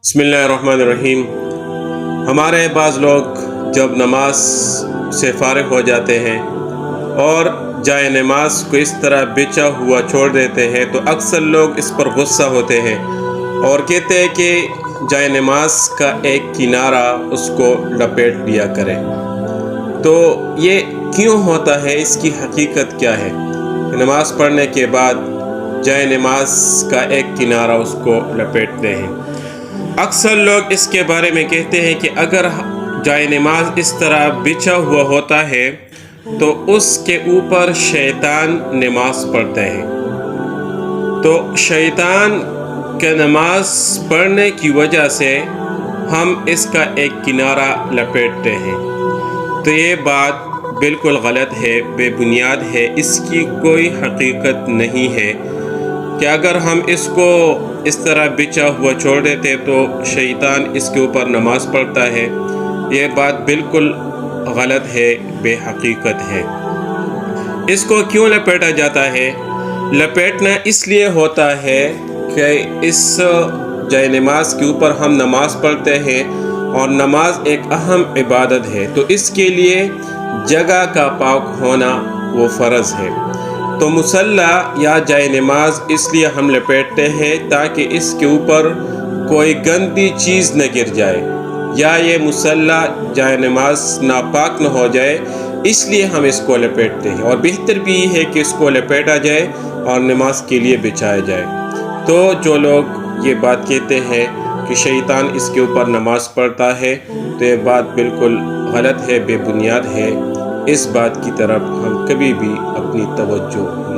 بسم اللہ الرحمن الرحیم۔ ہمارے بعض لوگ جب نماز سے فارغ ہو جاتے ہیں اور جائے نماز کو اس طرح بچھا ہوا چھوڑ دیتے ہیں تو اکثر لوگ اس پر غصہ ہوتے ہیں اور کہتے ہیں کہ جائے نماز کا ایک کنارہ اس کو لپیٹ لیا کرے۔ تو یہ کیوں ہوتا ہے؟ اس کی حقیقت کیا ہے؟ نماز پڑھنے کے بعد جائے نماز کا ایک کنارہ اس کو لپیٹتے ہیں۔ اکثر لوگ اس کے بارے میں کہتے ہیں کہ اگر جائے نماز اس طرح بچھا ہوا ہوتا ہے تو اس کے اوپر شیطان نماز پڑھتا ہے، تو شیطان کے نماز پڑھنے کی وجہ سے ہم اس کا ایک کنارہ لپیٹتے ہیں۔ تو یہ بات بالکل غلط ہے، بے بنیاد ہے، اس کی کوئی حقیقت نہیں ہے کہ اگر ہم اس کو اس طرح بچھا ہوا چھوڑ دیتے تو شیطان اس کے اوپر نماز پڑھتا ہے۔ یہ بات بالکل غلط ہے، بے حقیقت ہے۔ اس کو کیوں لپیٹا جاتا ہے؟ لپیٹنا اس لیے ہوتا ہے کہ اس جائے نماز کے اوپر ہم نماز پڑھتے ہیں اور نماز ایک اہم عبادت ہے، تو اس کے لیے جگہ کا پاک ہونا وہ فرض ہے۔ تو مصلی یا جائے نماز اس لیے ہم لپیٹتے ہیں تاکہ اس کے اوپر کوئی گندی چیز نہ گر جائے یا یہ مصلی جائے نماز ناپاک نہ ہو جائے، اس لیے ہم اس کو لپیٹتے ہیں۔ اور بہتر بھی ہے کہ اس کو لپیٹا جائے اور نماز کے لیے بچھایا جائے۔ تو جو لوگ یہ بات کہتے ہیں کہ شیطان اس کے اوپر نماز پڑھتا ہے تو یہ بات بالکل غلط ہے، بے بنیاد ہے۔ اس بات کی طرف ہم کبھی بھی اپنی توجہ